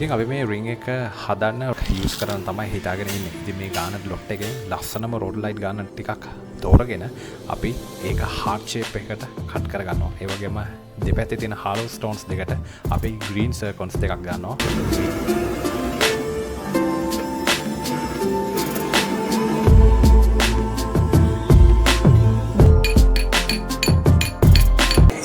ඉතින් අපි මේ ring එක හදන්න use කරන්න තමයි හිතාගෙන ඉන්නේ. ඉතින් මේ garnet lot එකෙන් ලස්සනම rhodolite garnet ටිකක් තෝරගෙන අපි ඒක heart shape එකකට cut කරගන්නවා. ඒ වගේම දෙපැත්තේ තියෙන hollow stones දෙකට අපි green zircons දෙකක් ගන්නවා.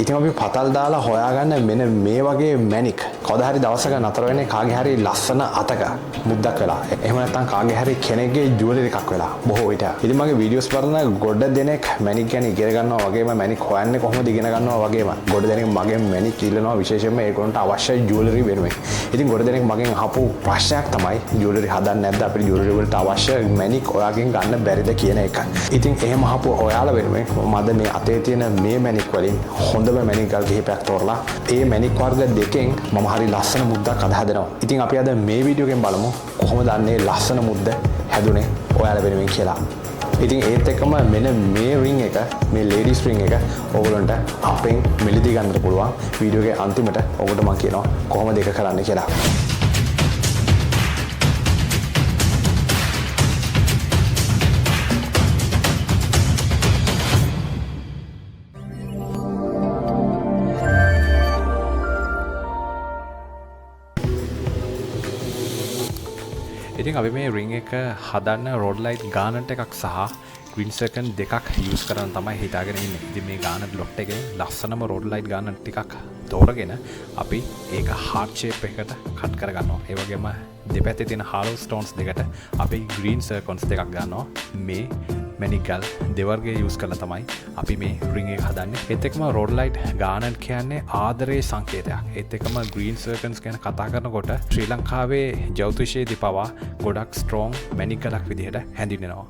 ඉතින් අපි පතල් දාලා හොයාගන්න මෙන්න මේ වගේ මැණික් කවදා හරි දවසක නතර වෙන්නේ කාගේ හරි ලස්සන අතක මුද්දක් වෙලා. එහෙම නැත්නම් කාගේ හරි කෙනෙක්ගේ ජුවලරි එකක් වෙලා බොහෝ විට. ඉතින් මගේ වීඩියෝස් බලන ගොඩ දෙනෙක් මැණික් ගැන ඉගෙන ගන්නවා වගේම මැණික් හොයන්නේ කොහොමද ඉගෙන ගන්නවා වගේම ගොඩ දෙනෙක් මගෙන් මැණික් ඉල්ලනවා විශේෂයෙන්ම ඒගොල්ලන්ට අවශ්‍ය ජුවලරි වෙනුවෙන්. ඉතින් ගොඩ දෙනෙක් මගෙන් අහපු ප්‍රශ්නයක් තමයි ජුවලරි හදන්න නැද්ද අපේ ජුවලරි වලට අවශ්‍ය මැණික් ඔයාගෙන් ගන්න බැරිද කියන එක. ඉතින් එහෙම අහපු ඔයාලා වෙනුවෙන් මම මේ අතේ තියෙන මේ මැණික් වලින් හොඳම මැණික් ගල් කිහිපයක් තෝරලා ඒ මැණික් වර්ග දෙකෙන් මම හරි ලස්සන මුද්දක් හදනවා. ඉතින් අපි අද මේ වීඩියෝ එකෙන් බලමු කොහොමද අන්නේ ලස්සන මුද්ද හැදුනේ ඔයාලා වෙනුවෙන් කියලා. ඉතින් ඒත් එක්කම මෙන්න මේ ring එක මේ ladies ring එක ඔයගොල්ලන්ට අපෙන් මිලදී ගන්නට පුළුවන්. වීඩියෝ එකේ අන්තිමට ඔයගොල්ලන්ට මම කියනවා කොහොමද ඒක කරන්න කියලා. ඉතින් අපි මේ ring එක හදන්න rhodolite garnet එකක් සහ green zircon දෙකක් use කරන්න තමයි හිතාගෙන ඉන්නේ. ඉතින් මේ garnet lot එකෙන් ලස්සනම rhodolite garnet ටිකක් තෝරගෙන අපි ඒක heart shape එකකට cut කරගන්නවා. ඒ වගේම දෙපැත්තේ තියෙන hollow stones දෙකට අපි green zircons දෙකක් ගන්නවා. මේ මැණික් ගල් දෙවර්ගයේ use කරලා තමයි අපි මේ ring එක හදන්නේ. ඒත් එක්කම rhodolite garnet කියන්නේ ආදරයේ සංකේතයක්. ඒත් එක්කම green zircons ගැන කතා කරනකොට ශ්‍රී ලංකාවේ ජ්‍යොතිෂයේදී පවා ගොඩක් strong මැණික් ගලක් විදිහට හැඳින්වෙනවා.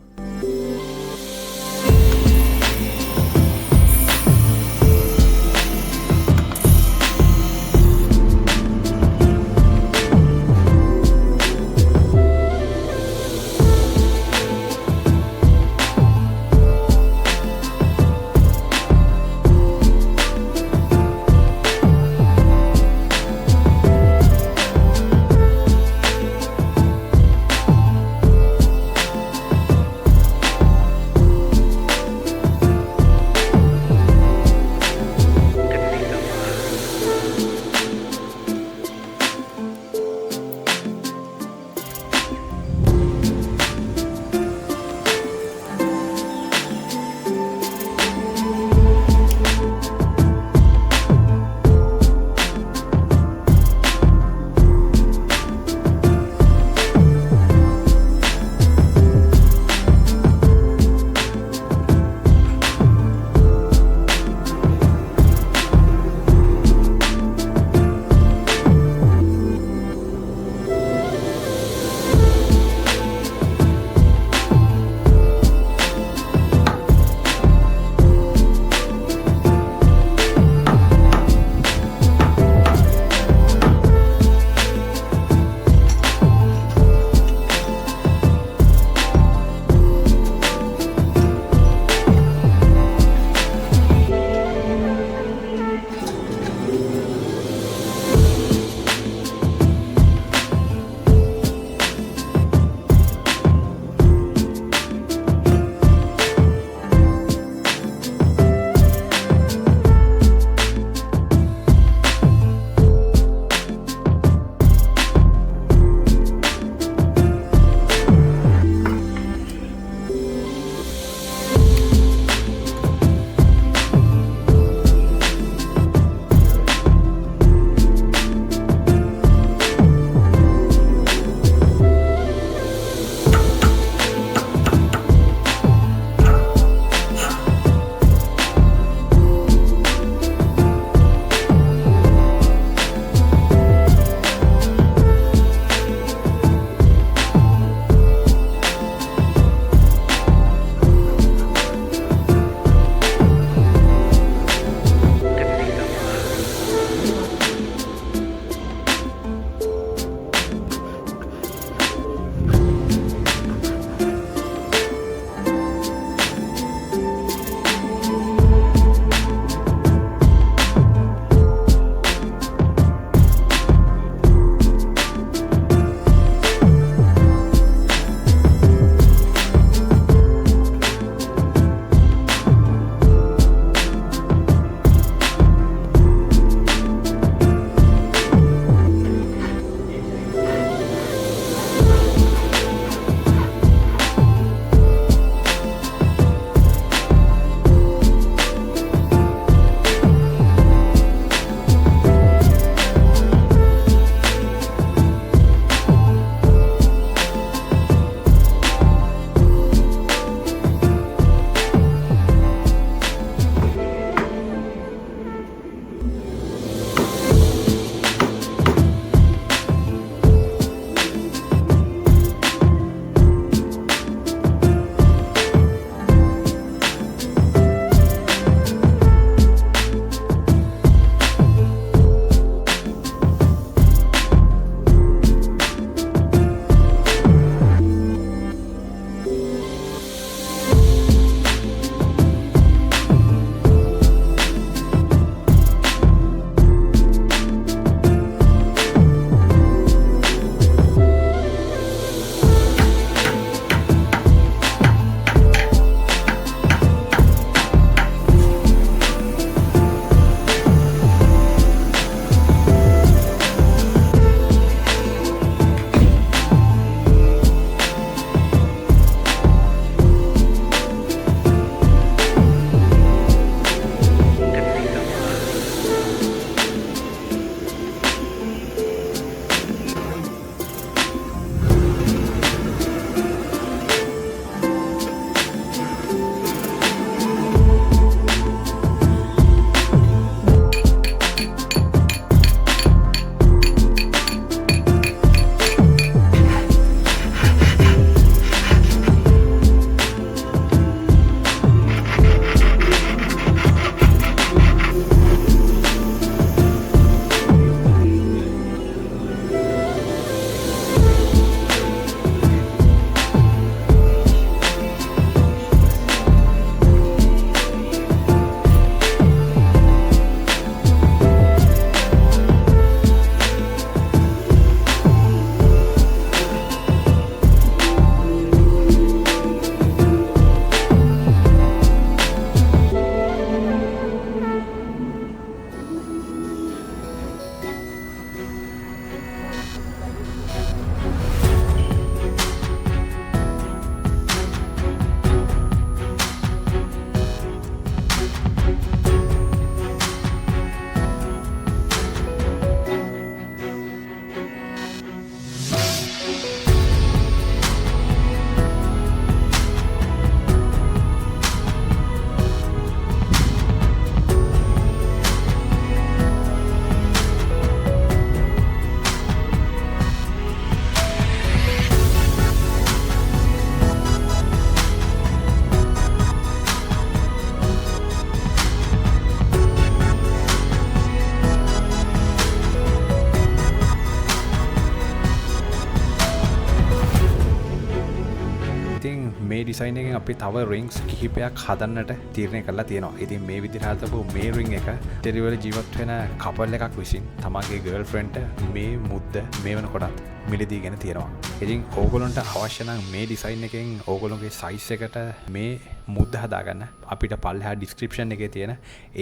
ඉතින් මේ ඩිසයින් එකෙන් අපි තව රින්ග්ස් කිහිපයක් හදන්නට තීරණය කරලා තියෙනවා. ඉතින් මේ විදිහට හදපු මේ රින් එක ටෙලිවල ජීවත් වෙන කපල් එකක් විසින් තමන්ගේ ගර්ල්ෆ්‍රෙන්ඩ්ට මේ මුද්ද මේ වෙනකොටත් මිලදීගෙන තියෙනවා. ඉතින් ඕගොල්ලන්ට අවශ්‍ය නම් මේ ඩිසයින් එකෙන් ඕගොල්ලෝගේ සයිස් එකට මේ මුද්ද හදාගන්න අපිට පල්ලෙහා ඩිස්ක්‍රිප්ෂන් එකේ තියෙන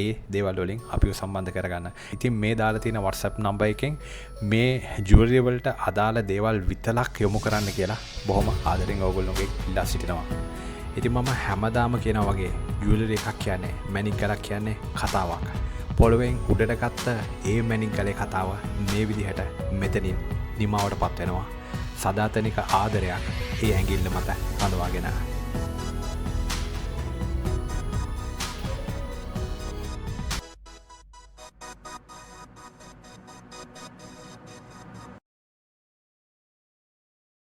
ඒ දේවල් වලින් අපිව සම්බන්ධ කරගන්න. ඉතින් මේ දාලා තියෙන WhatsApp නම්බර් එකෙන් මේ ජුවලරි වලට අදාළ දේවල් විතරක් යොමු කරන්න කියලා බොහොම ආදරෙන් ඕගොල්ලෝගේ ඉල්ලා සිටිනවා. ඉතින් මම හැමදාම කියනවා වගේ ජුවලරි එකක් කියන්නේ මැණික් ගලක් කියන්නේ කතාවක්. පොළොවෙන් උඩට ගත්ත ඒ මැණික් ගලේ කතාව මේ විදිහට මෙතනින් නිමාවට පත් වෙනවා. සදාතනික ආදරයක් ඒ ඇඟිල්ල මත රඳවාගෙන